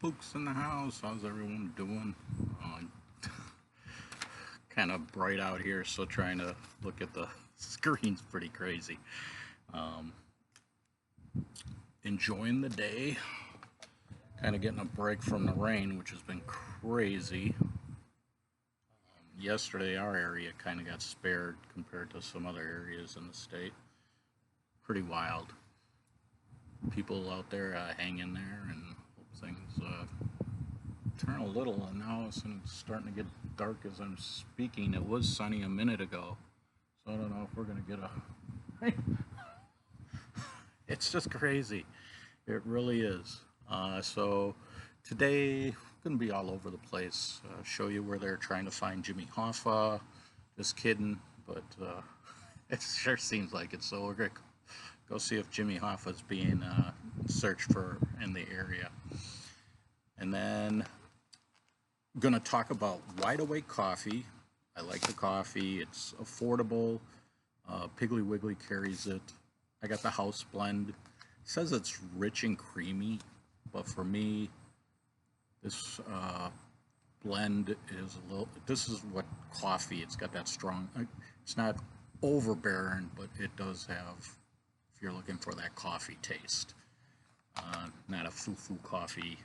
Fuchs in the house. How's everyone doing? Kind of bright out here, so trying to look at the screen's pretty crazy. Um, Enjoying the day. Kind of getting a break from the rain, which has been crazy. Yesterday, our area kind of got spared compared to some other areas in the state. Pretty wild. People out there hang in there and hope things turn a little, and now it's starting to get dark as I'm speaking. It was sunny a minute ago, so I don't know if we're going to get a... It's just crazy. It really is. So today, going to be all over the place. Show you where they're trying to find Jimmy Hoffa. Just kidding, but it sure seems like it. So we're going to go see if Jimmy Hoffa's being searched for in the area. And then going to talk about Wide Awake coffee. I like the coffee. It's affordable. Piggly Wiggly carries it. I got the house blend. It says it's rich and creamy, but for me, this blend is a little. This is what coffee. It's got that strong. It's not overbearing, but it does have. If you're looking for that coffee taste, not a foo-foo coffee.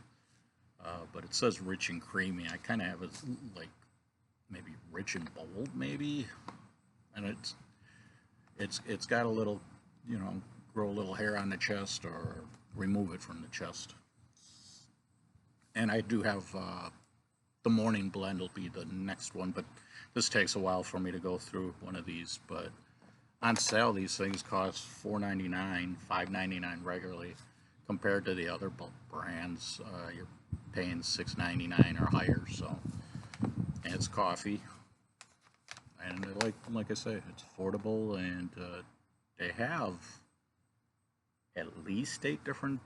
But it says rich and creamy. I kind of have it like maybe rich and bold, maybe, and it's got a little, grow a little hair on the chest or remove it from the chest. And I do have the morning blend will be the next one, but this takes a while for me to go through one of these. But on sale, these things cost $4.99, $5.99 regularly, compared to the other brands. You're paying $6.99 or higher. So, and it's coffee, and like I say, it's affordable, and they have at least 8 different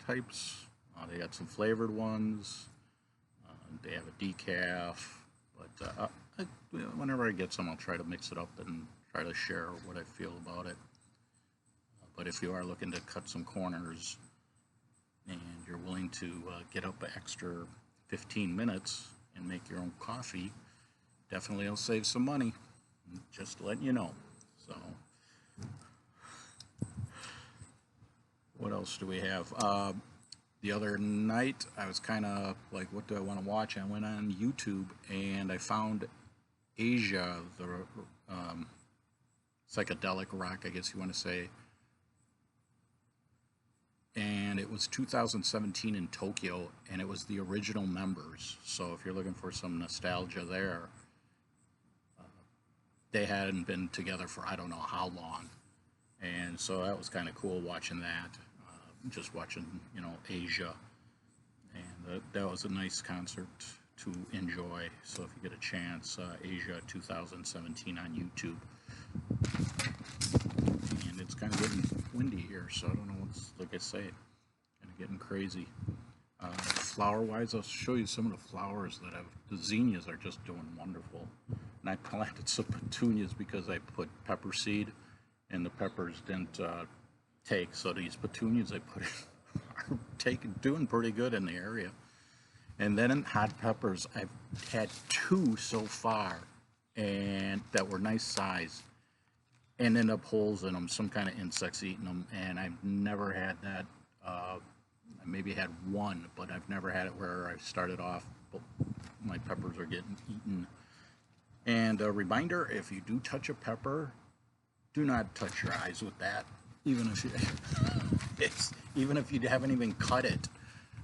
types. They got some flavored ones. They have a decaf, but whenever I get some, I'll try to mix it up and try to share what I feel about it. But if you are looking to cut some corners and you're willing to get up an extra 15 minutes and make your own coffee, definitely it'll save some money. Just letting you know. So, what else do we have? The other night, I was kind of like, what do I want to watch? I went on YouTube and I found Asia, the psychedelic rock, I guess you want to say. And it was 2017 in Tokyo, and it was the original members. So if you're looking for some nostalgia there, they hadn't been together for I don't know how long. And so that was kind of cool watching that. Just watching, Asia. And that was a nice concert to enjoy. So if you get a chance, Asia 2017 on YouTube. And it's kind of getting windy here, so I don't know what's, like I say, kind of getting crazy. Flower-wise, I'll show you some of the flowers that I've, the zinnias are just doing wonderful. And I planted some petunias because I put pepper seed, and the peppers didn't take, so these petunias I put in are doing pretty good in the area. And then in hot peppers, I've had 2 so far, and that were nice size, and end up holes in them, some kind of insects eating them, and I've never had that. I maybe had 1, but I've never had it where I started off, my peppers are getting eaten. And a reminder, if you do touch a pepper, do not touch your eyes with that, even if you haven't even cut it.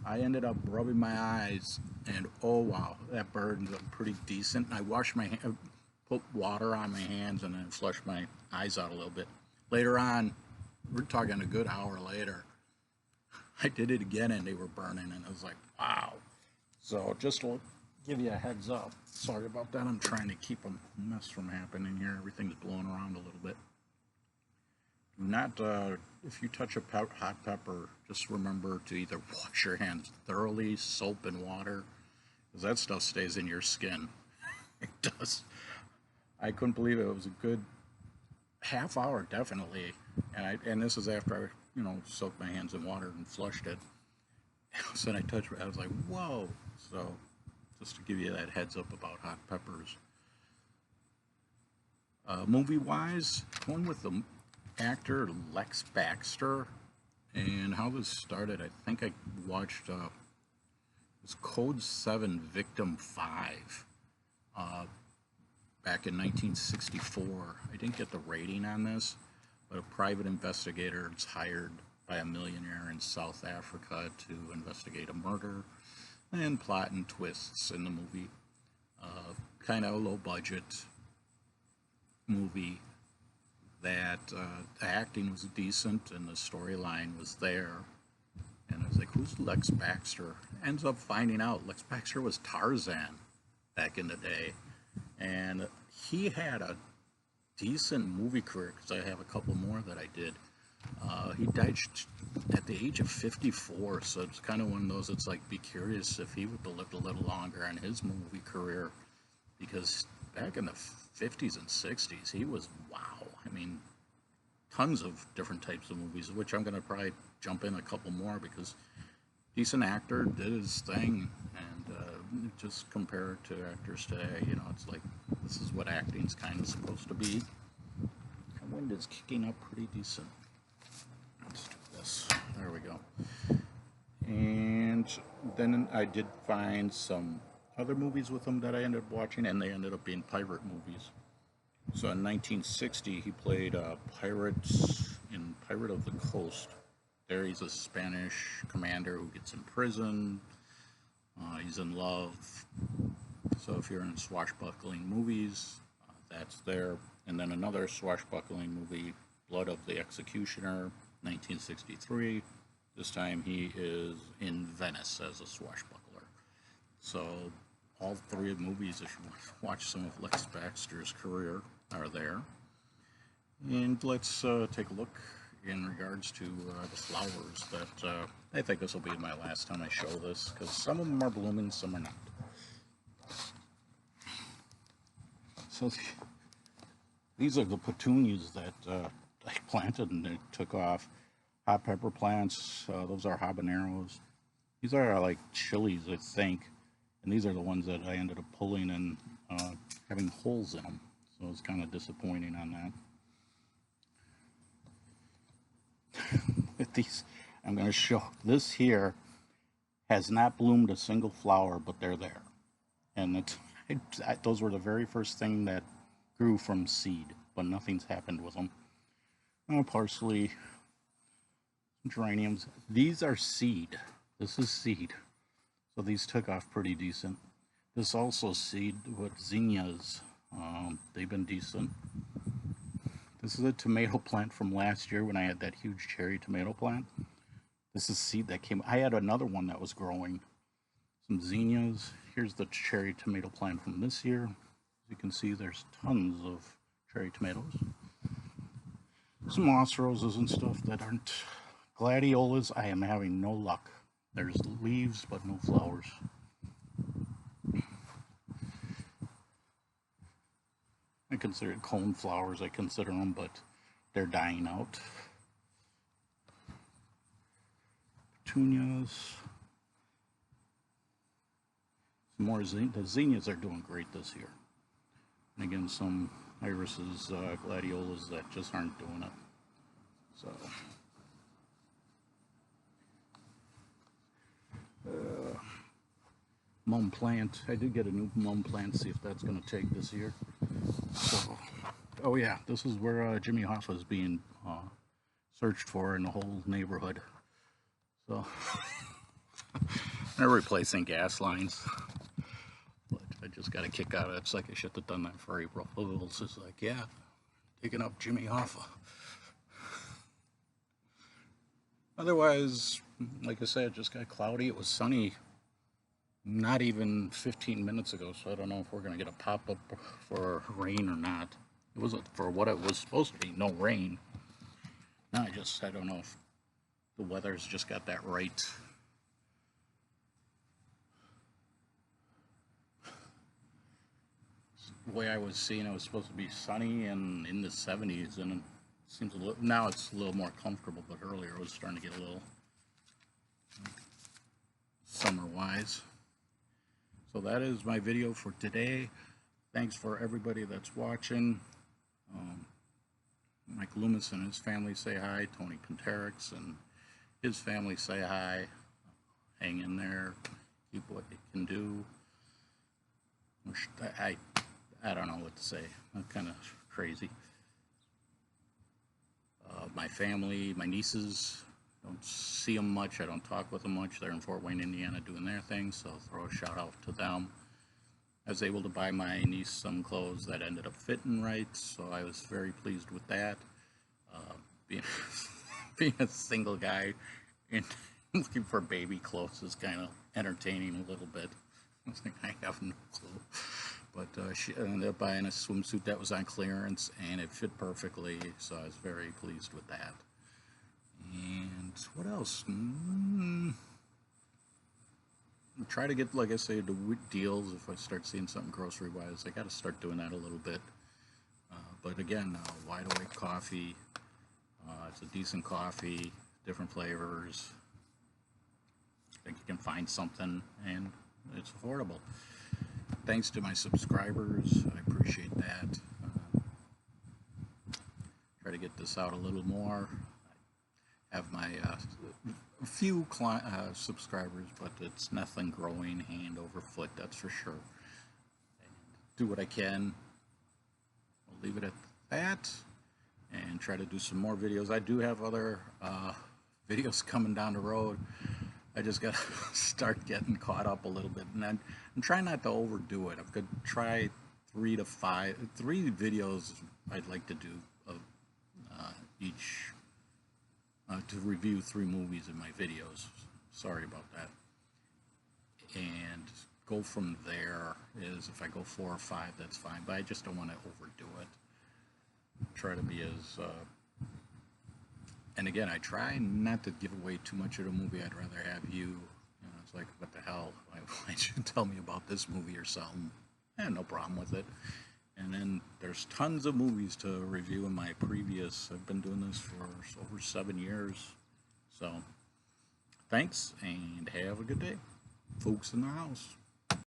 I ended up rubbing my eyes, and oh wow, that burned pretty decent. I washed my hands, put water on my hands, and then flushed my eyes out a little bit. Later on, we're talking a good hour later, I did it again, and they were burning, and I was like, wow. So just to give you a heads up, sorry about that. I'm trying to keep a mess from happening here. Everything's blowing around a little bit. Do not, if you touch a hot pepper, just remember to either wash your hands thoroughly, soap and water, because that stuff stays in your skin. It does. I couldn't believe it. It was a good half hour, definitely. And this is after I, soaked my hands in water and flushed it. So then I touched it, I was like, whoa. So just to give you that heads up about hot peppers. Movie-wise, going with the actor Lex Baxter, and how this started, I think I watched it was Code 7 Victim 5 back in 1964. I didn't get the rating on this, but a private investigator is hired by a millionaire in South Africa to investigate a murder, and plot and twists in the movie. Kind of a low budget movie that the acting was decent and the storyline was there. And I was like, who's Lex Baxter? Ends up finding out Lex Baxter was Tarzan back in the day. And he had a decent movie career, because I have a couple more that I did. He died at the age of 54, so it's kind of one of those, it's like, be curious if he would have lived a little longer on his movie career, because back in the 50s and 60s, he was, wow. I mean, tons of different types of movies, which I'm going to probably jump in a couple more, because decent actor, did his thing, and just compare it to actors today, you know, it's like, this is what acting's kind of supposed to be. The wind is kicking up pretty decent. Let's do this. There we go. And then I did find some other movies with him that I ended up watching, and they ended up being pirate movies. So in 1960, he played a pirate in Pirate of the Coast. There he's a Spanish commander who gets imprisoned. He's in love. So if you're in swashbuckling movies, that's there. And then another swashbuckling movie, Blood of the Executioner, 1963. This time he is in Venice as a swashbuckler. So all three movies, if you want to watch some of Lex Baxter's career, are there. And let's take a look in regards to the flowers that I think this will be my last time I show this, because some of them are blooming, some are not. So these are the petunias that I planted and they took off. Hot pepper plants, those are habaneros. These are like chilies, I think, and these are the ones that I ended up pulling and having holes in them. So it's kind of disappointing on that. With these, I'm going to show, this here has not bloomed a single flower, but they're there. And those were the very first thing that grew from seed, but nothing's happened with them. Parsley, geraniums. These are seed. This is seed. So these took off pretty decent. This also seed with zinnias. They've been decent. This is a tomato plant from last year when I had that huge cherry tomato plant. This is seed that came. I had another one that was growing. Some zinnias. Here's the cherry tomato plant from this year. As you can see, there's tons of cherry tomatoes. Some moss roses and stuff that aren't gladiolas. I am having no luck. There's leaves but no flowers. I consider it cone flowers, I consider them, but they're dying out. Petunias. Some more the zinnias are doing great this year. And again, some irises, gladiolas that just aren't doing it. So mum plant. I did get a new mum plant, see if that's going to take this year. So, oh yeah, this is where Jimmy Hoffa is being searched for in the whole neighborhood. So they're replacing gas lines. But I just got a kick out of it. It's like I should have done that for April Fools. It's like, yeah, digging up Jimmy Hoffa. Otherwise, like I said, it just got cloudy. It was sunny not even 15 minutes ago, so I don't know if we're going to get a pop-up for rain or not. It wasn't for what it was supposed to be, no rain. Now I don't know if the weather's just got that right. The way I was seeing it was supposed to be sunny and in the 70s, and it seems a little, now it's a little more comfortable, but earlier it was starting to get a little. wise. So that is my video for today. Thanks for everybody that's watching. Mike Loomis and his family say hi. Tony Panterix and his family say hi. Hang in there. Keep what you can do. I don't know what to say. I'm kind of crazy. My family, my nieces, don't see them much. I don't talk with them much. They're in Fort Wayne, Indiana doing their thing, so I'll throw a shout out to them. I was able to buy my niece some clothes that ended up fitting right, so I was very pleased with that. Being a single guy and looking for baby clothes is kind of entertaining a little bit. I was like, I have no clue. But she ended up buying a swimsuit that was on clearance, and it fit perfectly, so I was very pleased with that. And what else? Try to get, like I say, the deals. If I start seeing something grocery-wise, I got to start doing that a little bit. But again, Wide Awake coffee. It's a decent coffee, different flavors. I think you can find something, and it's affordable. Thanks to my subscribers, I appreciate that. Try to get this out a little more. I have my few subscribers, but it's nothing growing hand over foot, that's for sure. Do what I can. I'll leave it at that and try to do some more videos. I do have other videos coming down the road. I just got to start getting caught up a little bit, and I'm trying not to overdo it. I'm going to try 3 videos I'd like to do of each, to review 3 movies in my videos. Sorry about that. And go from there. Is if I go 4 or 5, that's fine, but I just don't want to overdo it. Try to be as and again, I try not to give away too much of the movie. I'd rather have you know, it's like, what the hell? Why'd you tell me about this movie or something? No problem with it. And then there's tons of movies to review in my previous. I've been doing this for over 7 years. So, thanks, and have a good day. Fuchs in the house.